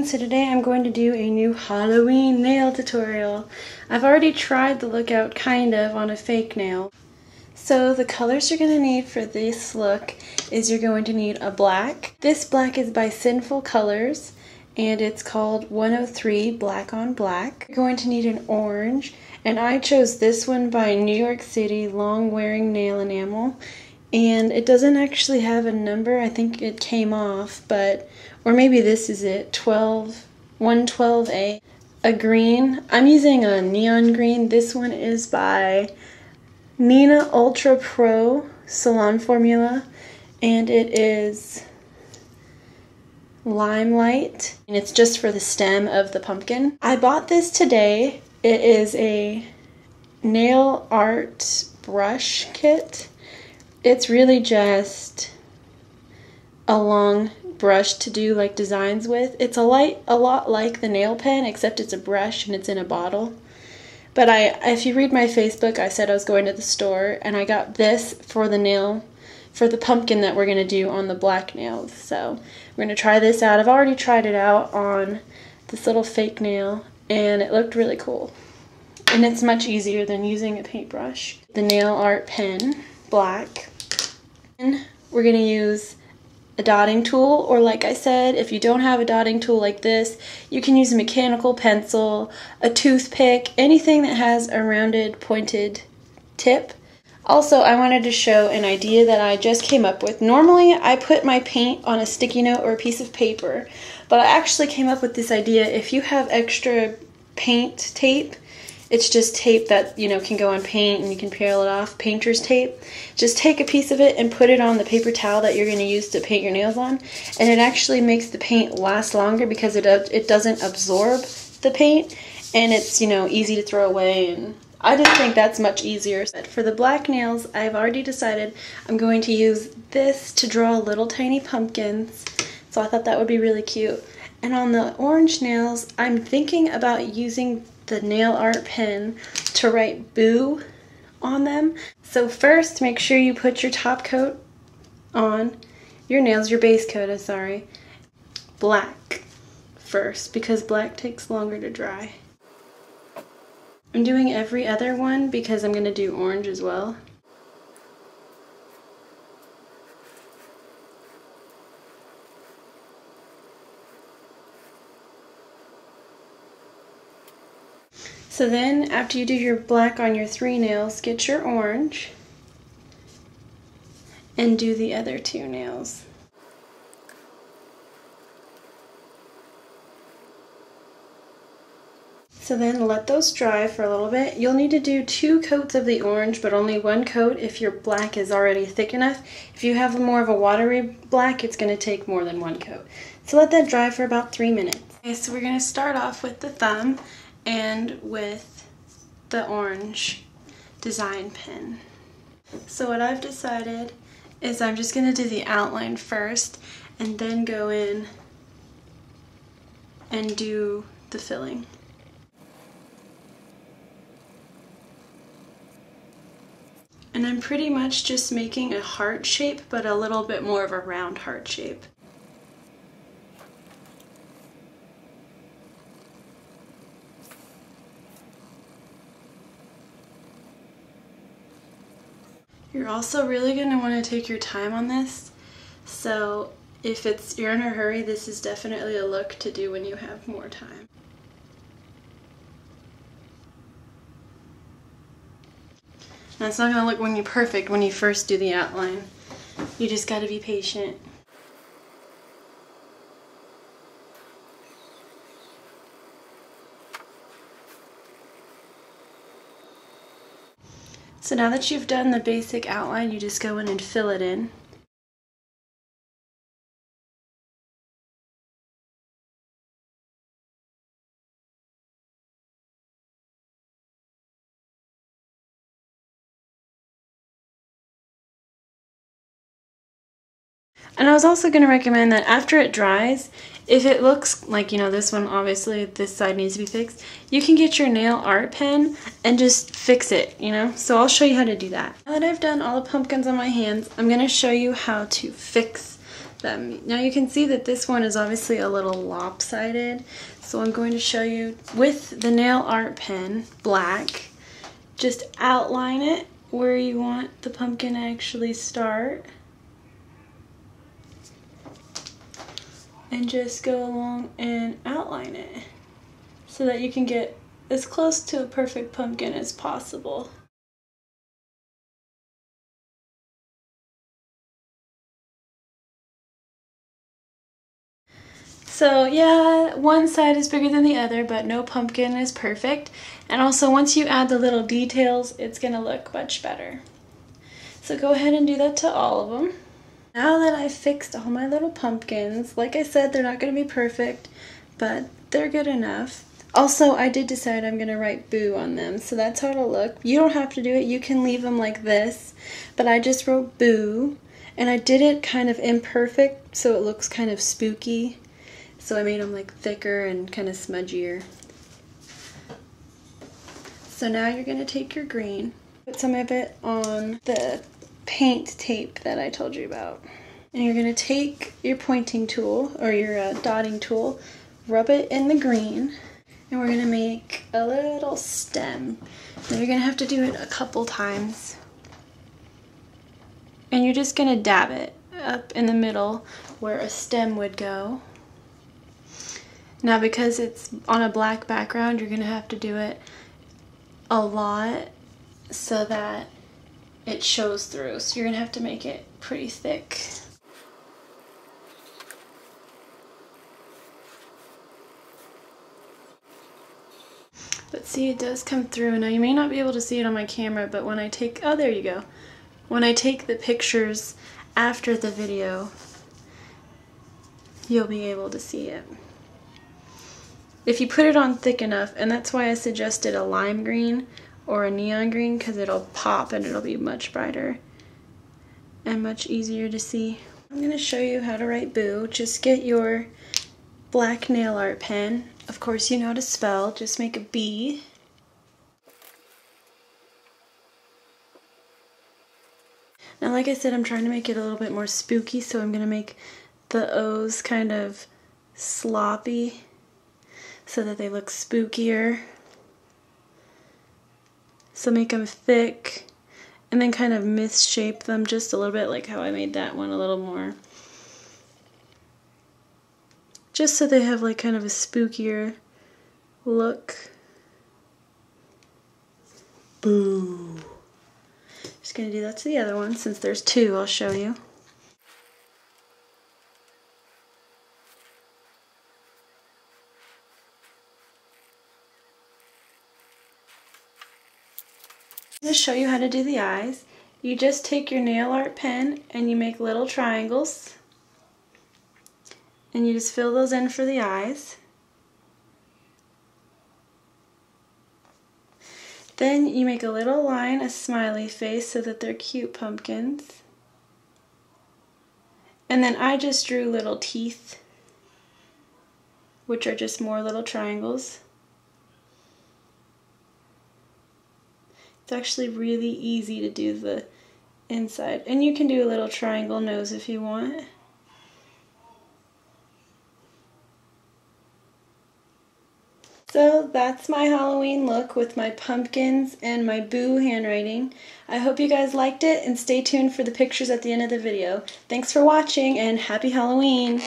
so today I'm going to do a new Halloween nail tutorial. I've already tried the lookout kind of on a fake nail. So the colors you're going to need for this look is you're going to need a black. This black is by Sinful Colors and it's called 103 Black on Black. You're going to need an orange, and I chose this one by New York City Long Wearing Nail Enamel. And it doesn't actually have a number, I think it came off, but, or maybe this is it, 112A. A green, I'm using a neon green. This one is by Nina Ultra Pro Salon Formula, and it is Limelight, and it's just for the stem of the pumpkin. I bought this today. It is a nail art brush kit. It's really just a long brush to do like designs with. It's a lot like the nail pen, except it's a brush and it's in a bottle. But if you read my Facebook, I said I was going to the store and I got this for the pumpkin that we're going to do on the black nails. So we're going to try this out. I've already tried it out on this little fake nail and it looked really cool. And it's much easier than using a paintbrush. The nail art pen, black. And we're going to use a dotting tool, or like I said, if you don't have a dotting tool like this, you can use a mechanical pencil, a toothpick, anything that has a rounded, pointed tip. Also, I wanted to show an idea that I just came up with. Normally, I put my paint on a sticky note or a piece of paper, but I actually came up with this idea. If you have extra paint tape, it's just tape that, you know, can go on paint and you can peel it off, painter's tape. Just take a piece of it and put it on the paper towel that you're going to use to paint your nails on, and it actually makes the paint last longer because it doesn't absorb the paint, and it's, you know, easy to throw away. And I just think that's much easier. But for the black nails, I've already decided I'm going to use this to draw little tiny pumpkins, so I thought that would be really cute. And on the orange nails, I'm thinking about using the nail art pen to write boo on them. So first, make sure you put your top coat on your nails, your base coat, sorry. Black first, because black takes longer to dry. I'm doing every other one because I'm going to do orange as well. So then, after you do your black on your 3 nails, get your orange and do the other 2 nails. So then let those dry for a little bit. You'll need to do 2 coats of the orange, but only 1 coat if your black is already thick enough. If you have more of a watery black, it's going to take more than 1 coat. So let that dry for about 3 minutes. Okay, so we're going to start off with the thumb and with the orange design pen. So what I've decided is I'm just going to do the outline first and then go in and do the filling. And I'm pretty much just making a heart shape, but a little bit more of a round heart shape. You're also really going to want to take your time on this, so if you're in a hurry, this is definitely a look to do when you have more time. Now it's not going to look perfect when you first do the outline. You just got to be patient. So now that you've done the basic outline, you just go in and fill it in. And I was also going to recommend that after it dries, if it looks like, you know, this one, obviously this side needs to be fixed, you can get your nail art pen and just fix it, you know? So I'll show you how to do that. Now that I've done all the pumpkins on my hands, I'm going to show you how to fix them. Now you can see that this one is obviously a little lopsided, so I'm going to show you with the nail art pen, black, just outline it where you want the pumpkin to actually start. And just go along and outline it so that you can get as close to a perfect pumpkin as possible. So yeah, one side is bigger than the other, but no pumpkin is perfect. And also once you add the little details, it's gonna look much better. So go ahead and do that to all of them. Now that I've fixed all my little pumpkins, like I said, they're not gonna be perfect, but they're good enough. Also, I did decide I'm gonna write boo on them, so that's how it'll look. You don't have to do it, you can leave them like this, but I just wrote boo, and I did it kind of imperfect, so it looks kind of spooky. So I made them like thicker and kind of smudgier. So now you're going to take your green, put some of it on the paint tape that I told you about. And you're going to take your pointing tool or your dotting tool, rub it in the green, and we're going to make a little stem. Now you're going to have to do it a couple times. And you're just going to dab it up in the middle where a stem would go. Now because it's on a black background, you're going to have to do it a lot so that it shows through. So you're going to have to make it pretty thick. But see, it does come through. Now you may not be able to see it on my camera, but when I take, oh there you go. When I take the pictures after the video, you'll be able to see it. If you put it on thick enough, and that's why I suggested a lime green or a neon green, because it'll pop and it'll be much brighter and much easier to see. I'm going to show you how to write boo. Just get your black nail art pen. Of course you know how to spell, just make a B. Now like I said, I'm trying to make it a little bit more spooky, so I'm going to make the O's kind of sloppy so that they look spookier. So make them thick and then kind of misshape them just a little bit, like how I made that one a little more. Just so they have like kind of a spookier look. Boo. Just gonna do that to the other one. Since there's two, I'll show you. To show you how to do the eyes, you just take your nail art pen and you make little triangles and you just fill those in for the eyes. Then you make a little line, a smiley face, so that they're cute pumpkins. And then I just drew little teeth, which are just more little triangles. It's actually really easy to do the inside. And you can do a little triangle nose if you want. So that's my Halloween look with my pumpkins and my boo handwriting. I hope you guys liked it, and stay tuned for the pictures at the end of the video. Thanks for watching and happy Halloween!